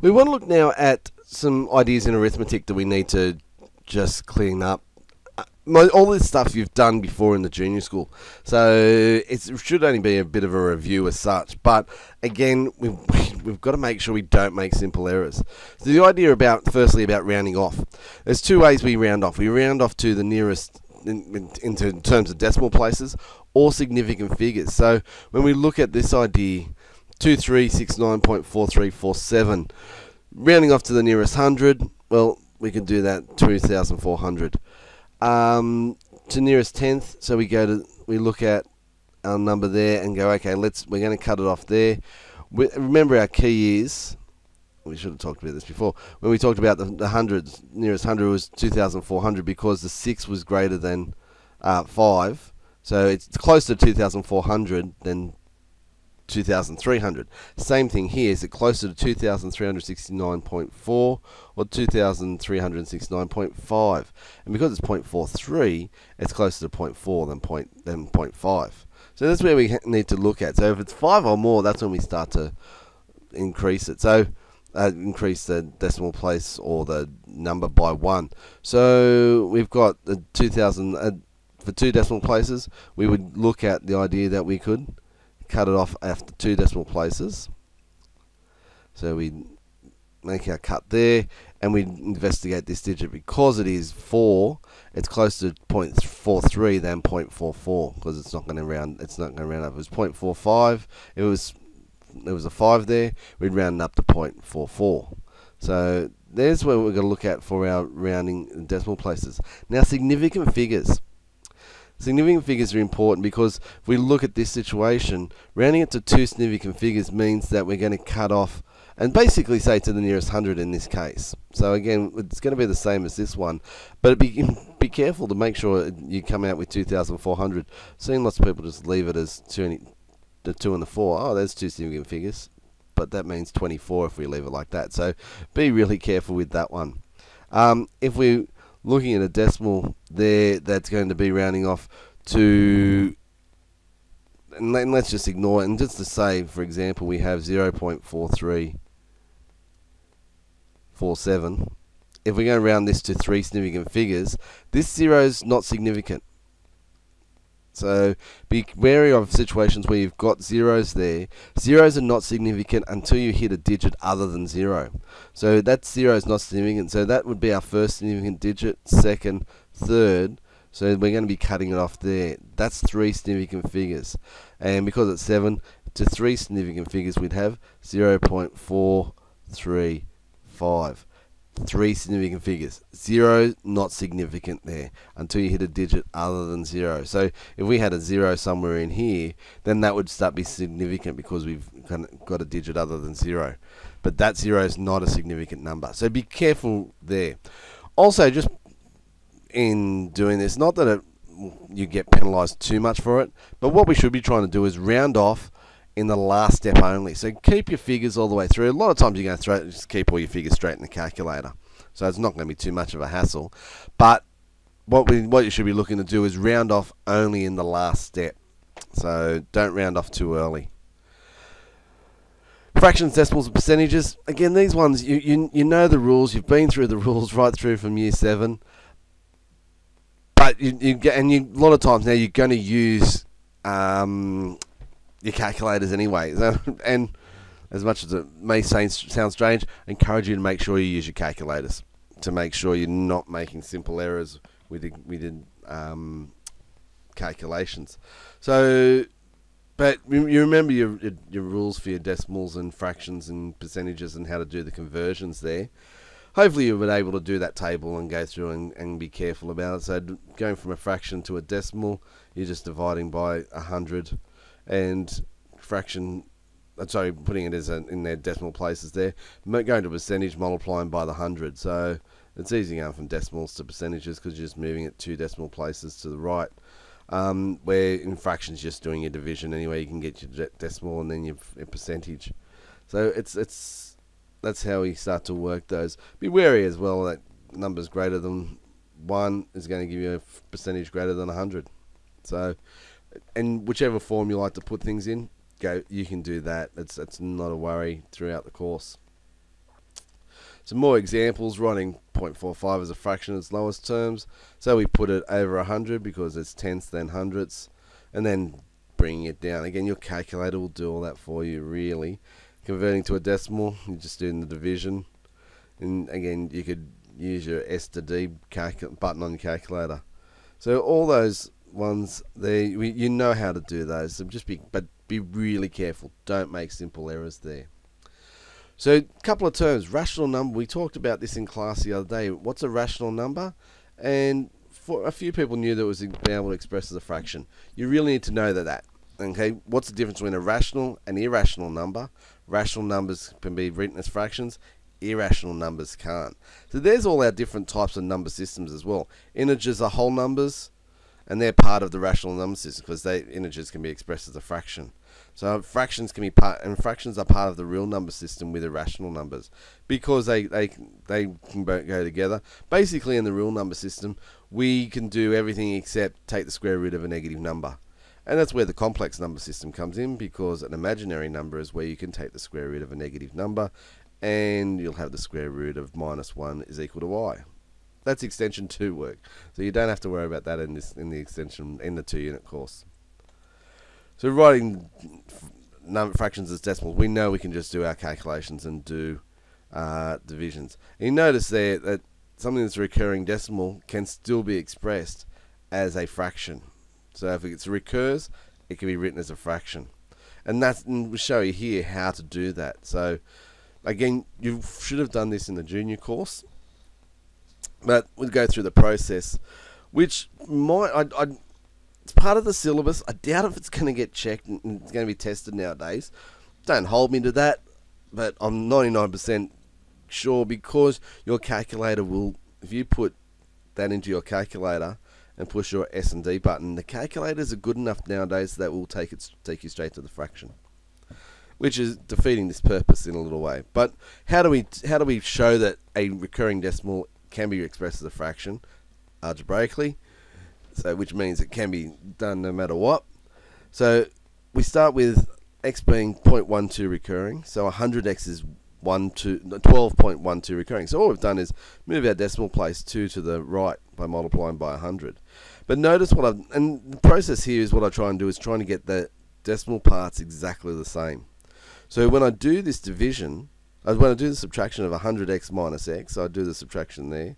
We want to look now at some ideas in arithmetic that we need to just clean up. All this stuff you've done before in the junior school, so it should only be a bit of a review as such. But again, we've got to make sure we don't make simple errors. So the idea firstly about rounding off. There's two ways we round off. We round off to the nearest in terms of decimal places or significant figures. So when we look at this idea, 2369.4347, rounding off to the nearest hundred, well, we can do that 2,400. To nearest tenth, so we look at our number there and go, okay, we're going to cut it off there. Remember, our key is, we should have talked about this before, when we talked about the hundreds, nearest hundred was 2,400 because the 6 was greater than 5, so it's closer to 2,400 than 2,300. Same thing here. Is it closer to 2,369.4 or 2,369.5? And because it's 0.43, it's closer to 0.4 than 0.5. So that's where we need to look at. So if it's 5 or more, that's when we start to increase it. So increase the decimal place or the number by 1. So we've got the 2,000 for 2 decimal places. We would look at the idea that we could cut it off after 2 decimal places. So we make our cut there, and we investigate this digit because it is 4. It's closer to 0.43 than 0.44 because it's not going to round. It's not going to round up. It was 0.45. It was a 5 there. We'd round up to 0.44. So there's where we're going to look at for our rounding decimal places. Now, significant figures. Significant figures are important because if we look at this situation, rounding it to 2 significant figures means that we're going to cut off and basically say to the nearest hundred in this case. So again, it's going to be the same as this one, but be careful to make sure you come out with 2,400. Seeing lots of people just leave it as the 2 and the 4. Oh, there's 2 significant figures, but that means 24 if we leave it like that. So be really careful with that one. If we looking at a decimal there, that's going to be rounding off to, and let's just ignore it, and just to say, for example, we have 0.4347. If we're going to round this to 3 significant figures, this 0 is not significant. So be wary of situations where you've got zeros there. Zeros are not significant until you hit a digit other than 0. So that 0 is not significant. So that would be our first significant digit, second, third. So we're going to be cutting it off there. That's 3 significant figures. And because it's 7, to 3 significant figures we'd have 0.435. 3 significant figures. 0 not significant there until you hit a digit other than 0. So if we had a 0 somewhere in here, then that would start be significant because we've got a digit other than 0. But that 0 is not a significant number. So be careful there. Also, just in doing this, not that you get penalized too much for it, but what we should be trying to do is round off in the last step only. So keep your figures all the way through. A lot of times you're going to just keep all your figures straight in the calculator. So it's not going to be too much of a hassle. But what you should be looking to do is round off only in the last step. So don't round off too early. Fractions, decimals, and percentages. Again, these ones, you know the rules. You've been through the rules right through from year 7. But a lot of times now you're going to use your calculators anyway. So, and as much as it may sound strange, I encourage you to make sure you use your calculators to make sure you're not making simple errors with calculations. So, but you remember your rules for your decimals and fractions and percentages and how to do the conversions there. Hopefully you've been able to do that table and go through and be careful about it. So going from a fraction to a decimal, you're just dividing by 100, and putting it as in their decimal places there. Going to percentage, multiplying by the 100. So it's easy going from decimals to percentages because you're just moving it 2 decimal places to the right. Where in fractions, just doing your division anyway, you can get your decimal and then your percentage. So that's how we start to work those. Be wary as well that numbers greater than 1 is going to give you a percentage greater than 100. So, and whichever form you like to put things in, you can do that. It's not a worry throughout the course. Some more examples, writing 0.45 as a fraction in its lowest terms. So we put it over 100 because it's tenths then hundredths, and then bringing it down. Again, your calculator will do all that for you, really. Converting to a decimal, you're just doing the division. And again, you could use your S to D button on your calculator. So all those ones there, you know how to do those. So but be really careful. Don't make simple errors there. So a couple of terms. Rational number. We talked about this in class the other day. What's a rational number? And for a few people knew that it was being able to express as a fraction. You really need to know that. Okay, what's the difference between a rational and irrational number? Rational numbers can be written as fractions. Irrational numbers can't. So there's all our different types of number systems as well. Integers are whole numbers, and they're part of the rational number system because integers can be expressed as a fraction. So fractions can be fractions are part of the real number system with irrational numbers because they can go together. Basically, in the real number system, we can do everything except take the square root of a negative number. And that's where the complex number system comes in, because an imaginary number is where you can take the square root of a negative number and you'll have the square root of -1 is equal to y. That's extension 2 work. So you don't have to worry about that in the extension in the 2-unit course. So writing fractions as decimals, we know we can just do our calculations and do divisions. And you notice there that something that's a recurring decimal can still be expressed as a fraction. So if it recurs, it can be written as a fraction. And we'll show you here how to do that. So again, you should have done this in the junior course, but we'll go through the process, which it's part of the syllabus. I doubt if it's going to get checked and it's going to be tested nowadays. Don't hold me to that, but I'm 99% sure, because your calculator will, if you put that into your calculator and push your S and D button, the calculators are good enough nowadays that will take you straight to the fraction, which is defeating this purpose in a little way. But how do we show that a recurring decimal can be expressed as a fraction algebraically? So which means it can be done no matter what. So we start with x being 0.12 recurring. So 100x is 12.12 recurring. So all we've done is move our decimal place 2 to the right by multiplying by 100. But notice and the process here is what I try and do is trying to get the decimal parts exactly the same. So when I do this division, when I do the subtraction of 100x minus x, I do the subtraction there,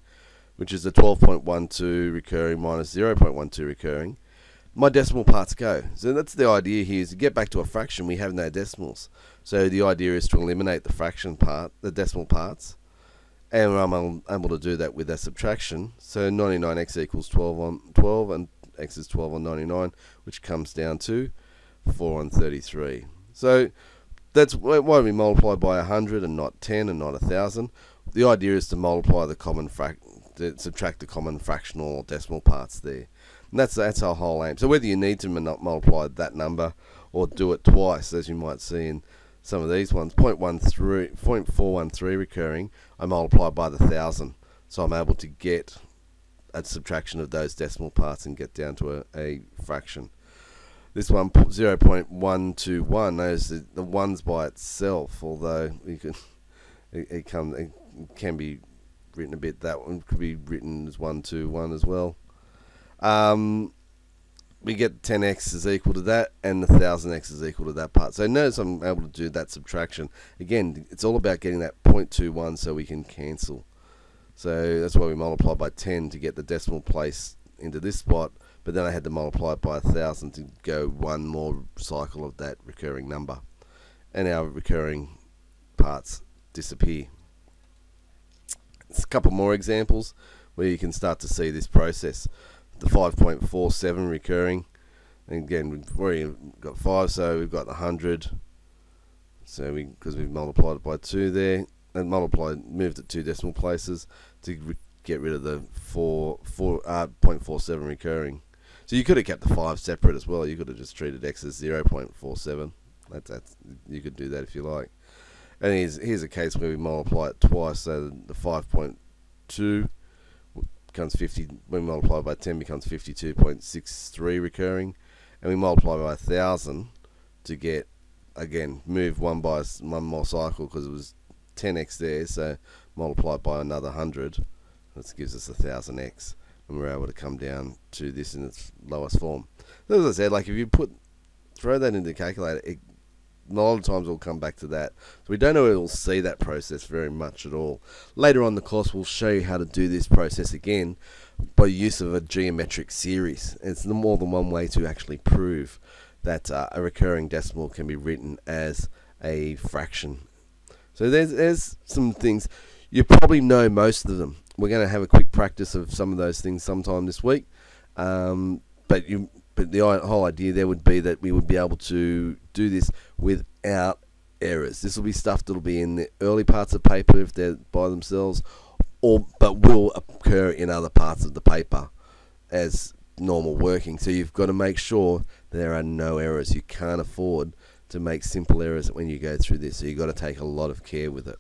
which is the 12.12 recurring minus 0.12 recurring, my decimal parts go. So that's the idea here, is to get back to a fraction, we have no decimals. So the idea is to eliminate the fraction part, the decimal parts, and I'm able to do that with a subtraction. So 99x equals 12 on 12, and x is 12 on 99, which comes down to 4 on 33. So that's why we multiply by 100 and not 10 and not 1,000. The idea is to multiply the common subtract the common fractional or decimal parts there. And that's our whole aim. So whether you need to multiply that number or do it twice, as you might see in some of these ones, 0.413 recurring, I multiply by the 1,000. So I'm able to get a subtraction of those decimal parts and get down to a fraction. This one, 0.121, knows the ones by itself, although it can be written a bit. That one could be written as 121 as well. We get 10x is equal to that, and the 1,000x is equal to that part. So notice I'm able to do that subtraction. Again, it's all about getting that 0.21 so we can cancel. So that's why we multiply by 10 to get the decimal place into this spot, but then I had to multiply it by 1,000 to go one more cycle of that recurring number, and our recurring parts disappear. There's a couple more examples where you can start to see this process. The 5.47 recurring, and again we've already got 5, so we've got 100. So because we've multiplied it by 2 there, and moved it 2 decimal places to get rid of the 0.47 recurring. So you could have kept the 5 separate as well. You could have just treated x as 0.47. That's you could do that if you like. And here's a case where we multiply it twice. So the 5.2 becomes 50. When we multiply by 10, becomes 52.63 recurring, and we multiply by 1,000 to get, again, move one more cycle, because it was 10x there, so multiply by another 100. This gives us 1000x, and we're able to come down to this in its lowest form. So as I said, like if you throw that into the calculator, a lot of times we'll come back to that. So we don't know if we'll see that process very much at all. Later on in the course, we'll show you how to do this process again by use of a geometric series. It's more than one way to actually prove that a recurring decimal can be written as a fraction. So there's some things. You probably know most of them. We're going to have a quick practice of some of those things sometime this week. But the whole idea there would be that we would be able to do this without errors. This will be stuff that will be in the early parts of the paper if they're by themselves, but will occur in other parts of the paper as normal working. So you've got to make sure there are no errors. You can't afford to make simple errors when you go through this. So you've got to take a lot of care with it.